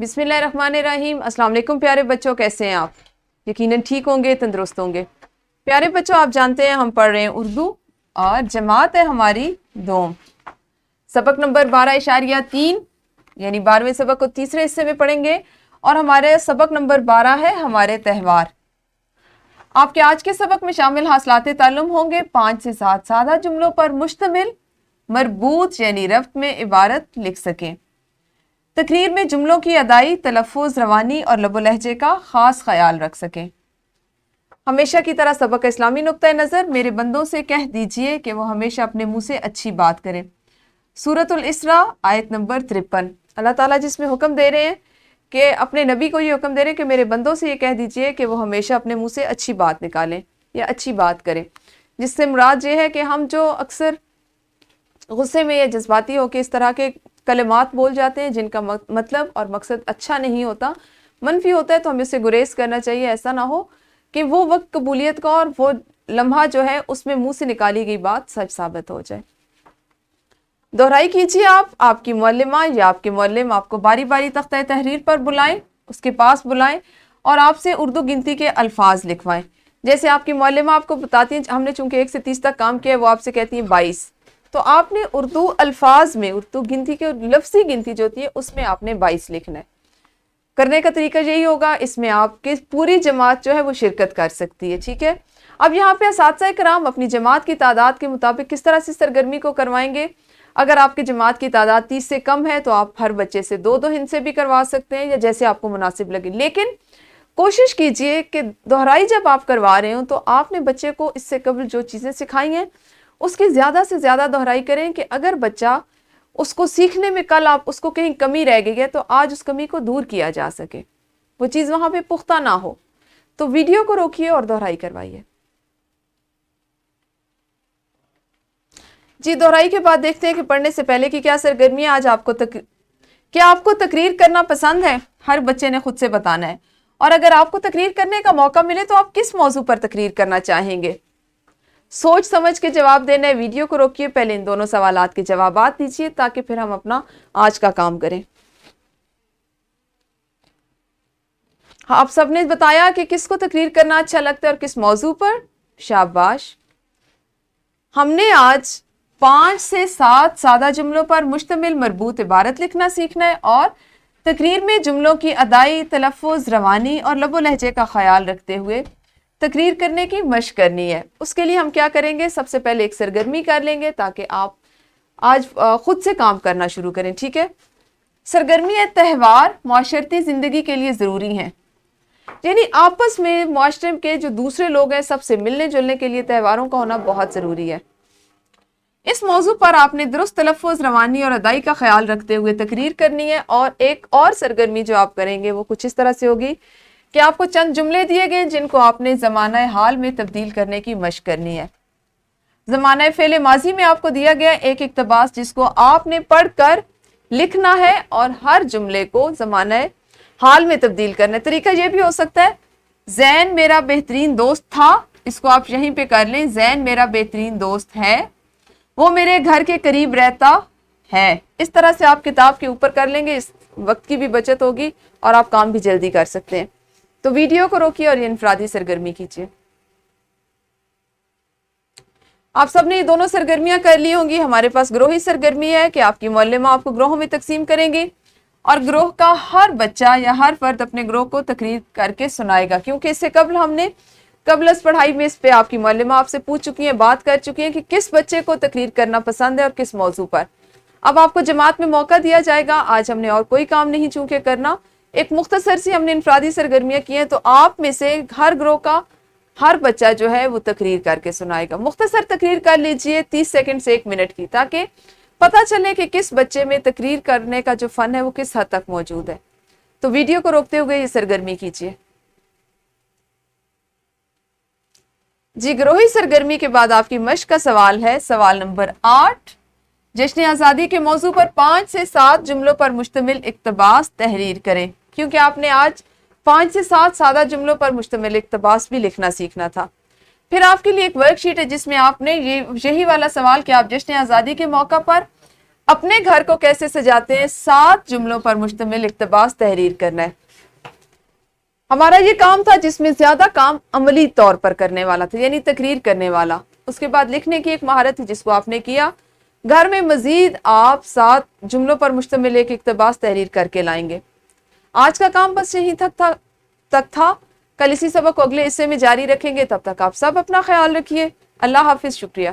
बिस्मिल्लाहिर्रहमानिर्रहीम। अस्सलाम वालेकुम प्यारे बच्चों, कैसे हैं आप? यकीनन ठीक होंगे, तंदुरुस्त होंगे। प्यारे बच्चों, आप जानते हैं हम पढ़ रहे हैं उर्दू और जमात है हमारी दोम। सबक नंबर 12.3 यानी 12वें सबक को तीसरे हिस्से में पढ़ेंगे और हमारे सबक नंबर 12 है हमारे त्यौहार। आपके आज के सबक में शामिल हासिलाते ताल्लुम होंगे 5 से 7 सादा जुमलों पर मुश्तमिल मरबूत यानी रफ्त में इबारत लिख सकें। तकरीर में जुमलों की अदाई, तलफ़्फ़ुज़, रवानी और लबो लहजे का ख़ास ख्याल रख सकें। हमेशा की तरह सबक इस्लामी नुक्ता नज़र, मेरे बंदों से कह दीजिए कि वो हमेशा अपने मुंह से अच्छी बात करें। सूरतुल इसरा आयत नंबर 53। अल्लाह ताला जिसमें हुक्म दे रहे हैं कि अपने नबी को ये हुक्म दे रहे हैं कि मेरे बंदों से ये कह दीजिए कि वो हमेशा अपने मुंह से अच्छी बात निकालें या अच्छी बात करें, जिससे मुराद ये है कि हम जो अक्सर गुस्से में या जज्बाती होकर इस तरह के कलिमात बोल जाते हैं जिनका मतलब और मकसद अच्छा नहीं होता, मनफी होता है, तो हमें उससे गुरेज करना चाहिए। ऐसा ना हो कि वो वक्त कबूलियत का और वो लम्हा जो है उसमें मुंह से निकाली गई बात सच साबित हो जाए। दोहराई कीजिए आप, आपकी मुअल्लिमा या आपके मुअल्लिम आपको बारी बारी तख्ता तहरीर पर बुलाएं, उसके पास बुलाएं और आपसे उर्दू गिनती के अल्फाज लिखवाएं। जैसे आपकी मुअल्लिमा आपको बताती हैं, हमने चूंकि 1 से 30 तक काम किया है, वो आपसे कहती हैं 22, तो आपने उर्दू अल्फाज में उर्दू गिनती के लफ्ज़ी गिनती जो होती है उसमें आपने 22 लिखना है। करने का तरीका यही होगा, इसमें आपकी पूरी जमात जो है वो शिरकत कर सकती है। ठीक है, अब यहाँ पे असातिज़ा कराम अपनी जमात की तादाद के मुताबिक किस तरह से सरगर्मी को करवाएंगे। अगर आपकी जमात की तादाद 30 से कम है तो आप हर बच्चे से 2-2 हिस्से भी करवा सकते हैं या जैसे आपको मुनासिब लगे, लेकिन कोशिश कीजिए कि दोहराई जब आप करवा रहे हो तो आपने बच्चे को इससे कबल जो चीज़ें सिखाई हैं उसकी ज़्यादा से ज़्यादा दोहराई करें कि अगर बच्चा उसको सीखने में कल आप उसको कहीं कमी रह गई है तो आज उस कमी को दूर किया जा सके, वो चीज़ वहाँ पे पुख्ता ना हो। तो वीडियो को रोकिए और दोहराई करवाइए। जी, दोहराई के बाद देखते हैं कि पढ़ने से पहले की क्या सरगर्मी है। आज आपको क्या आपको तकरीर करना पसंद है? हर बच्चे ने खुद से बताना है। और अगर आपको तकरीर करने का मौका मिले तो आप किस मौजू पर तकरीर करना चाहेंगे? सोच समझ के जवाब देना है। वीडियो को रोकिए, पहले इन दोनों सवालात के जवाबात दीजिए ताकि फिर हम अपना आज का काम करें। हाँ, आप सबने बताया कि किसको तकरीर करना अच्छा लगता है और किस मौजू पर। शाबाश। हमने आज 5 से 7 सादा जुमलों पर मुश्तमिल मरबूत इबारत लिखना सीखना है और तकरीर में जुमलों की अदाई, तलफ़्फ़ुज़, रवानी और लबो लहजे का ख्याल रखते हुए तकरीर करने की मशक करनी है। उसके लिए हम क्या करेंगे, सबसे पहले एक सरगर्मी कर लेंगे ताकि आप आज खुद से काम करना शुरू करें। ठीक है, सरगर्मी है त्यौहार माशरती ज़िंदगी के लिए ज़रूरी हैं, यानी आपस में माशरे के जो दूसरे लोग हैं सबसे मिलने जुलने के लिए त्यौहारों का होना बहुत ज़रूरी है। इस मौजू पर आपने दुरुस्त तलफ़्फ़ुज़, रवानी और अदाई का ख्याल रखते हुए तकरीर करनी है। और एक और सरगर्मी जो आप करेंगे वो कुछ इस तरह से होगी कि आपको चंद जुमले दिए गए जिनको आपने ज़माना हाल में तब्दील करने की मशक करनी है। ज़माना फ़ेल माजी में आपको दिया गया एक इक़्तिबास जिसको आपने पढ़कर लिखना है और हर जुमले को ज़माना हाल में तब्दील करना है। तरीका यह भी हो सकता है, ज़ैन मेरा बेहतरीन दोस्त था, इसको आप यहीं पे कर लें। ज़ैन मेरा बेहतरीन दोस्त है, वो मेरे घर के करीब रहता है। इस तरह से आप किताब के ऊपर कर लेंगे, इस वक्त की भी बचत होगी और आप काम भी जल्दी कर सकते हैं। तो वीडियो को रोकिए और ये इनफरादी सरगर्मी कीजिए। आप सबने ये दोनों सरगर्मियां कर ली होंगी। हमारे पास ग्रोही सरगर्मी है कि आपकी मुअल्लिमा आपको ग्रोहों में तकसीम करेंगी और ग्रोह का हर बच्चा या हर फर्द अपने ग्रोह को तकरीर करके सुनाएगा, क्योंकि इससे कबल हमने कबलस पढ़ाई में इस पे आपकी मुअल्लिमा आपसे पूछ चुकी हैं, बात कर चुकी हैं कि किस बच्चे को तकरीर करना पसंद है और किस मौजू पर। अब आपको जमात में मौका दिया जाएगा। आज हमने और कोई काम नहीं चूंकि करना, एक मुख्तसर सी हमने इनफरादी सरगर्मियां की हैं, तो आप में से हर ग्रोह का हर बच्चा जो है वो तकरीर करके सुनाएगा। मुख्तसर तकरीर कर लीजिए 30 सेकंड से 1 मिनट की, ताकि पता चले कि किस बच्चे में तकरीर करने का जो फन है वो किस हद तक मौजूद है। तो वीडियो को रोकते हुए ये सरगर्मी कीजिए। जी, ग्रोही सरगर्मी के बाद आपकी मशक का सवाल है, सवाल नंबर 8। जश्न आज़ादी के मौजू पर 5 से 7 जुमलों पर मुश्तमिल इक़्तिबास तहरीर करें। क्योंकि आपने आज 5 से 7 सादा जुमलों पर मुश्तमिल इक़्तिबास भी लिखना सीखना था। फिर आपके लिए एक वर्कशीट है जिसमें आपने यही वाला सवाल कि आप जश्न आज़ादी के मौका पर اپنے گھر کو کیسے سجاتے ہیں، 7 جملوں پر مشتمل اقتباس تحریر کرنا ہے۔ ہمارا یہ کام تھا جس میں زیادہ کام عملی طور پر کرنے والا تھا، یعنی تقریر کرنے والا۔ اس کے بعد لکھنے کی ایک مہارت تھی جس کو آپ نے کیا۔ گھر میں مزید آپ 7 جملوں پر مشتمل ایک اقتباس تحریر کر کے لائیں گے۔ آج کا کام بس یہیں تک تھا۔ کل اسی سبق کو اگلے حصے میں جاری رکھیں گے، تب تک آپ سب اپنا خیال رکھیے۔ اللہ حافظ، شکریہ۔